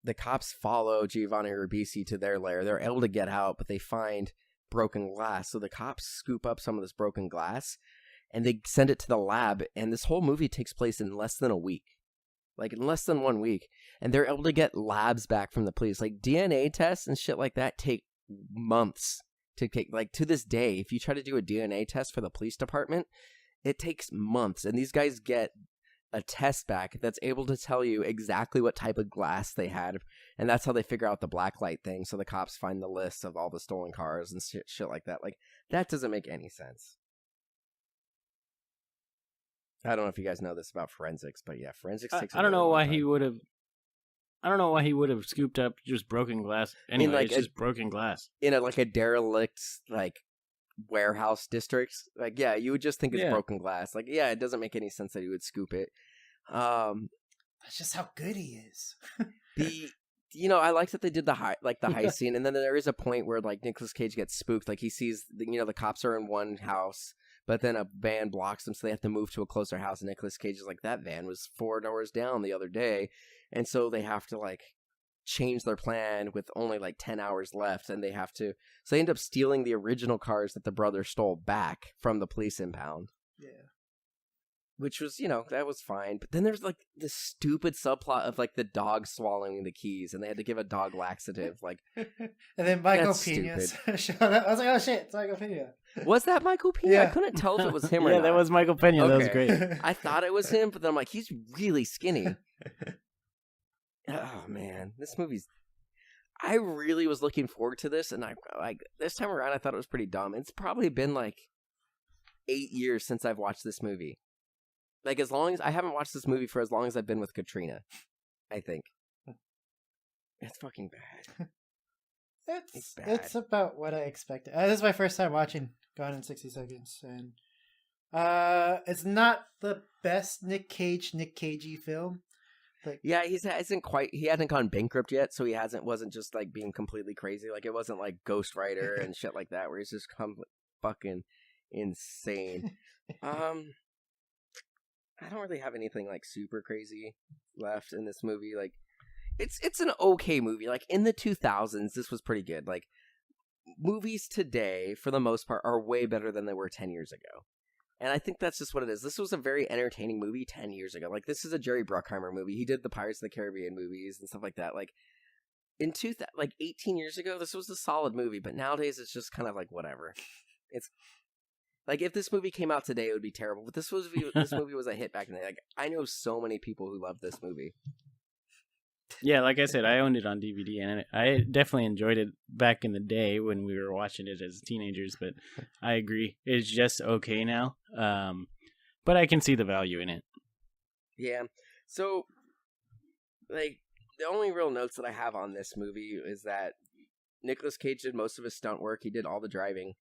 the cops follow Giovanni Ribisi to their lair. They're able to get out, but they find broken glass. So the cops scoop up some of this broken glass and they send it to the lab. And this whole movie takes place in less than a week. Like in less than 1 week. And they're able to get labs back from the police. Like DNA tests and shit like that take months to take. Like to this day, if you try to do a DNA test for the police department, it takes months. And these guys get a test back that's able to tell you exactly what type of glass they had. And that's how they figure out the blacklight thing. So the cops find the list of all the stolen cars and shit like that. Like that doesn't make any sense. I don't know if you guys know this about forensics, but yeah, forensics takes. I don't know why he would have. I don't know why he would have scooped up just broken glass. Anyway, it's just broken glass in a derelict like warehouse district. Like yeah, you would just think it's broken glass. Like yeah, it doesn't make any sense that he would scoop it. That's just how good he is. I like that they did the heist scene, and then there is a point where like Nicolas Cage gets spooked. Like he sees the cops are in one house. But then a van blocks them, so they have to move to a closer house. And Nicolas Cage is like, that van was 4 doors down the other day. And so they have to, like, change their plan with only, like, 10 hours left. And they have to... So they end up stealing the original cars that the brother stole back from the police impound. Yeah. Which was, that was fine. But then there's, like, this stupid subplot of, like, the dog swallowing the keys. And they had to give a dog laxative. Like, and then Michael Pena showed up. I was like, oh, shit, it's Michael Pena. Was that Michael Pena? Yeah. I couldn't tell if it was him or not. Yeah, that was Michael Pena. Okay. That was great. I thought it was him, but then I'm like, he's really skinny. Oh, man. This movie's... I really was looking forward to this, and this time around, I thought it was pretty dumb. It's probably been, 8 years since I've watched this movie. As long as... I haven't watched this movie for as long as I've been with Katrina, I think. It's fucking bad. It's about what I expected. This is my first time watching Gone in 60 Seconds, and it's not the best Nick Cagey film. Yeah, he hasn't gone bankrupt yet, so he wasn't just being completely crazy. It wasn't like Ghost Rider and shit like that, where he's just fucking insane. I don't really have anything super crazy left in this movie. It's an okay movie. In the 2000s, this was pretty good. Movies today, for the most part, are way better than they were 10 years ago. And I think that's just what it is. This was a very entertaining movie 10 years ago. This is a Jerry Bruckheimer movie. He did the Pirates of the Caribbean movies and stuff like that. 18 years ago, this was a solid movie. But nowadays, it's just kind of whatever. It's if this movie came out today, it would be terrible. But this movie was a hit back in the day. I know so many people who love this movie. Yeah, like I said, I owned it on DVD, and I definitely enjoyed it back in the day when we were watching it as teenagers, but I agree. It's just okay now, but I can see the value in it. Yeah, so, the only real notes that I have on this movie is that Nicolas Cage did most of his stunt work. He did all the driving.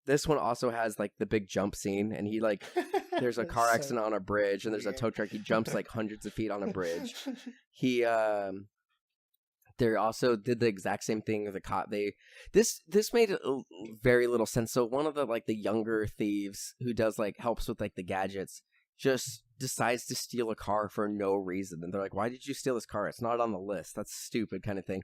This one also has the big jump scene, and he there's a car accident on a bridge, and there's a tow truck. He jumps hundreds of feet on a bridge. He they also did the exact same thing with the cop. This made very little sense. So one of the the younger thieves who does helps with the gadgets, just decides to steal a car for no reason. And they're like, why did you steal this car? It's not on the list. That's stupid kind of thing.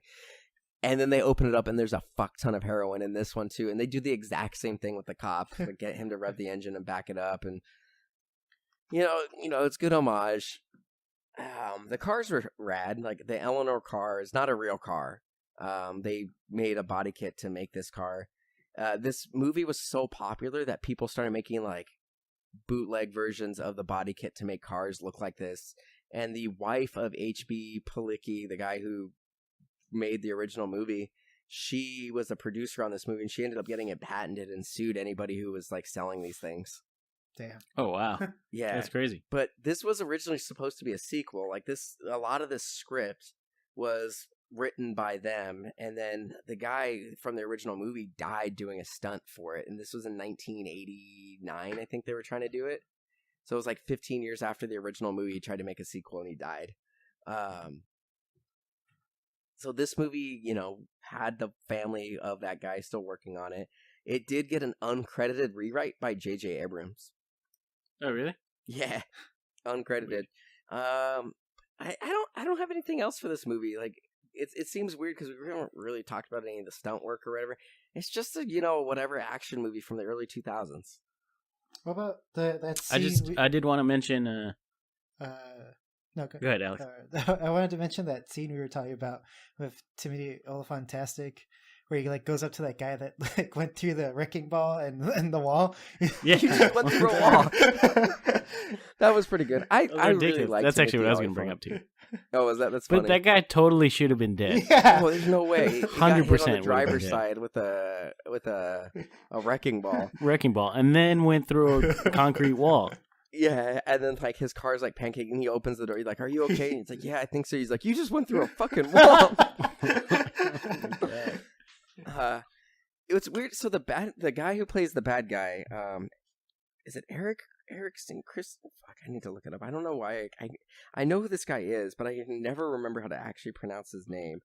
And then they open it up and there's a fuck ton of heroin in this one too. And they do the exact same thing with the cop, like get him to rev the engine and back it up. And, you know, it's good homage. The cars were rad. Like the Eleanor car is not a real car. They made a body kit to make this car. This movie was so popular that people started making like bootleg versions of the body kit to make cars look like this. And the wife of H.B. Palicki, the guy who made the original movie, she was a producer on this movie, and she ended up getting it patented and sued anybody who was like selling these things. Damn. Oh wow. Yeah, that's crazy. But this was originally supposed to be a sequel. Like this, a lot of this script was written by them, and then the guy from the original movie died doing a stunt for it, and this was in 1989, I think they were trying to do it. So it was like 15 years after the original movie. He tried to make a sequel and he died. So this movie, you know, had the family of that guy still working on it. It did get an uncredited rewrite by J.J. Abrams. Oh really? Yeah, uncredited. I don't have anything else for this movie. Like it seems weird because we haven't really talked about any of the stunt work or whatever. It's just a, you know, whatever action movie from the early 2000s. What about that scene? I did want to mention. No, go ahead, Alex. I wanted to mention that scene we were talking about with Timothy Olyphantastic, where he like goes up to that guy that like went through the wrecking ball and the wall. Yeah, he just went through a wall. That was pretty good. I really liked. That's actually what I was going to bring up too. Oh, is that? That's funny. But that guy totally should have been dead. Yeah. Well, there's no way. 100% on the driver's side with a wrecking ball. Wrecking ball, and then went through a concrete wall. Yeah, and then like his car's like pancaking, and he opens the door. He's like, "Are you okay?" And he's like, "Yeah, I think so." He's like, "You just went through a fucking wall." It's weird. So the guy who plays the bad guy, is it Erickson? Chris? Fuck, I need to look it up. I don't know why. I know who this guy is, but I never remember how to actually pronounce his name.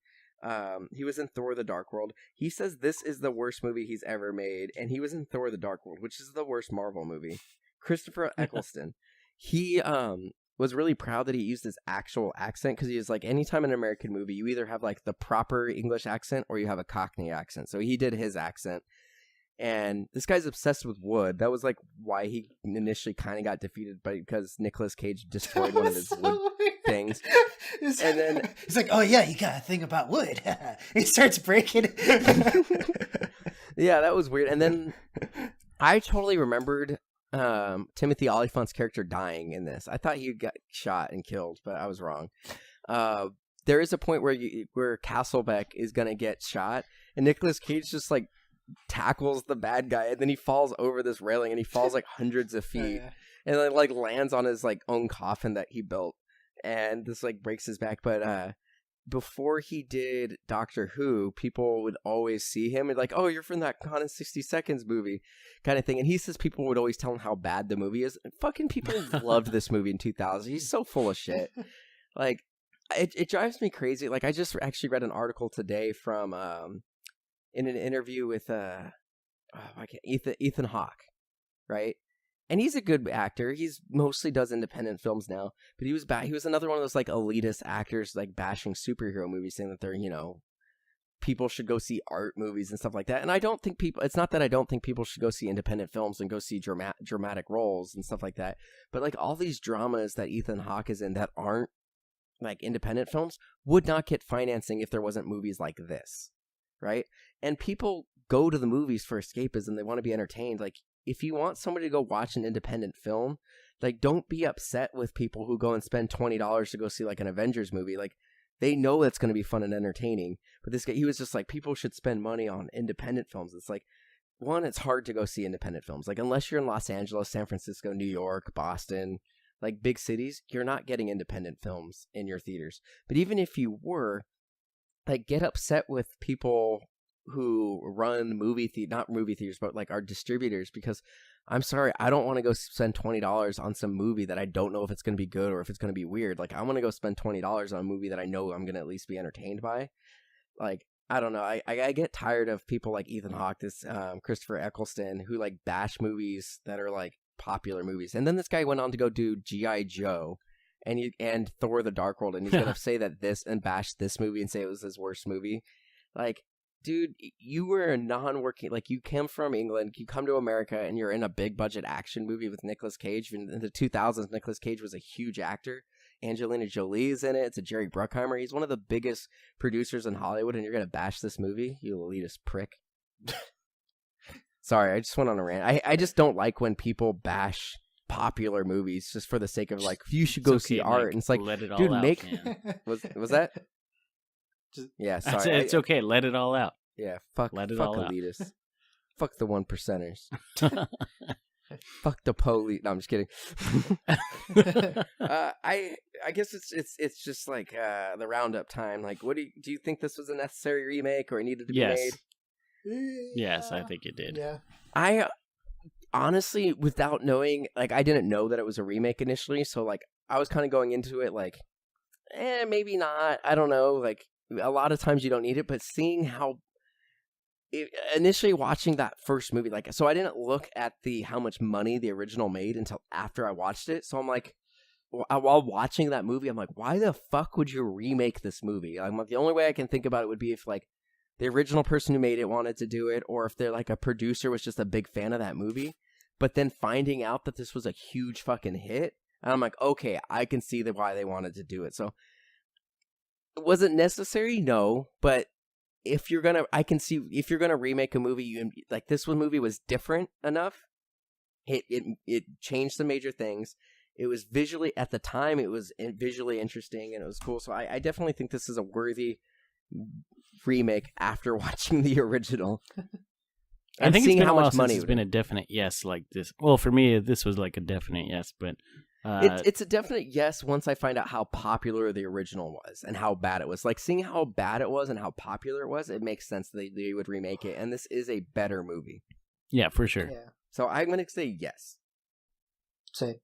He was in Thor: The Dark World. He says this is the worst movie he's ever made, and he was in Thor: The Dark World, which is the worst Marvel movie. Christopher Eccleston. He was really proud that he used his actual accent, because he was like, anytime in an American movie, you either have like the proper English accent or you have a Cockney accent. So he did his accent. And this guy's obsessed with wood. That was like why he initially kind of got defeated, because Nicolas Cage destroyed one of his wood things. And then he's like, "Oh yeah, you got a thing about wood." He starts breaking. Yeah, that was weird. And then I totally remembered Timothy Olyphant's character dying in this. I thought he got shot and killed, but I was wrong. There is a point where Castlebeck is gonna get shot, and Nicolas Cage just like tackles the bad guy, and then he falls over this railing, and he falls like hundreds of feet, and then like lands on his like own coffin that he built, and this like breaks his back. But before he did Doctor Who, people would always see him and like, "Oh, you're from that Gone in 60 Seconds movie," kind of thing. And he says people would always tell him how bad the movie is. And fucking people loved this movie in 2000. He's so full of shit. Like, it drives me crazy. Like, I just actually read an article today from in an interview with Ethan Hawke, right? And he's a good actor. He's mostly does independent films now, but he was another one of those like elitist actors like bashing superhero movies, saying that they're, you know, people should go see art movies and stuff like that. And I don't think it's not that I don't think people should go see independent films and go see dramatic roles and stuff like that. But like all these dramas that Ethan Hawke is in that aren't like independent films would not get financing if there wasn't movies like this, right? And people go to the movies for escapism. They want to be entertained. Like, if you want somebody to go watch an independent film, like, don't be upset with people who go and spend $20 to go see like an Avengers movie. Like, they know that's going to be fun and entertaining. But this guy, he was just like, people should spend money on independent films. It's like, one, it's hard to go see independent films. Like, unless you're in Los Angeles, San Francisco, New York, Boston, like big cities, you're not getting independent films in your theaters. But even if you were, like, get upset with people who run not movie theaters, but like our distributors, because I'm sorry, I don't want to go spend $20 on some movie that I don't know if it's going to be good or if it's going to be weird. Like, I want to go spend $20 on a movie that I know I'm going to at least be entertained by. Like, I don't know. I get tired of people like Ethan Hawke, this Christopher Eccleston, who like bash movies that are like popular movies. And then this guy went on to go do G.I. Joe and Thor: The Dark World, and he's gonna say that this and bash this movie and say it was his worst movie. Like, dude, you were a non-working, like, you came from England, you come to America, and you're in a big budget action movie with Nicolas Cage. In the 2000s, Nicolas Cage was a huge actor. Angelina Jolie is in it. It's a Jerry Bruckheimer. He's one of the biggest producers in Hollywood, and you're gonna bash this movie, you elitist prick. Sorry, I just went on a rant. I just don't like when people bash popular movies just for the sake of, like, you should go see art. Mike, and it's like, let it all dude, out, make man. was that? Yeah, sorry. It's okay. Let it all out. Yeah, fuck elitists. Out. Fuck the 1%ers. Fuck the police. No, I'm just kidding. I guess it's just like the roundup time. Like, what do you think this was a necessary remake or it needed to be made? Yes, I think it did. Yeah. I honestly, without knowing, like, I didn't know that it was a remake initially, so, like, I was kind of going into it like, maybe not. I don't know. Like, a lot of times you don't need it, but seeing how initially watching that first movie, like, so I didn't look at how much money the original made until after I watched it. So I'm like, while watching that movie, I'm like, why the fuck would you remake this movie? I'm like, the only way I can think about it would be if, like, the original person who made it wanted to do it, or if they're like a producer was just a big fan of that movie. But then finding out that this was a huge fucking hit, and I'm like, okay, I can see why they wanted to do it. So was it necessary? No, but if you're gonna remake a movie, like, this movie was different enough. It changed some major things. It was visually, at the time, it was visually interesting and it was cool. So I definitely think this is a worthy remake after watching the original. I think it's been a while since it's been a definite yes like this. Well, for me, this was like a definite yes, but it's a definite yes once I find out how popular the original was and how bad it was. Like, seeing how bad it was and how popular it was, it makes sense that they would remake it. And this is a better movie. Yeah, for sure. Yeah. So I'm going to say yes. Say.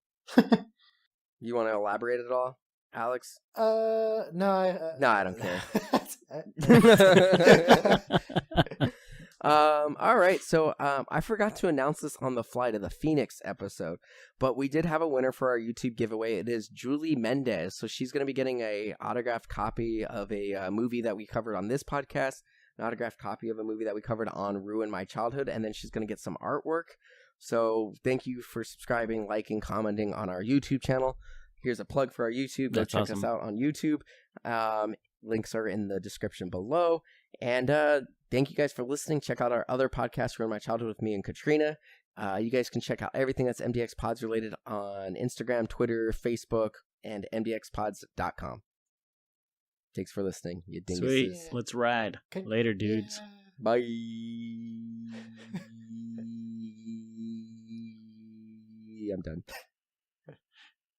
You want to elaborate at all, Alex? No, I don't care. All right, so I forgot to announce this on the Fly to the Phoenix episode, but we did have a winner for our YouTube giveaway. It is Julie Mendez, so she's going to be getting a autographed copy of a movie that we covered on this podcast, an autographed copy of a movie that we covered on Ruin My Childhood, and then she's going to get some artwork. So thank you for subscribing, liking, commenting on our YouTube channel. Here's a plug for our YouTube. Go check us out on YouTube. Links are in the description below. And thank you guys for listening. Check out our other podcast, Ruin My Childhood, with me and Katrina. You guys can check out everything that's MDXpods related on Instagram, Twitter, Facebook, and MDXpods.com. Thanks for listening, you dinguses. Sweet. Let's ride. Later, dudes. Bye. I'm done.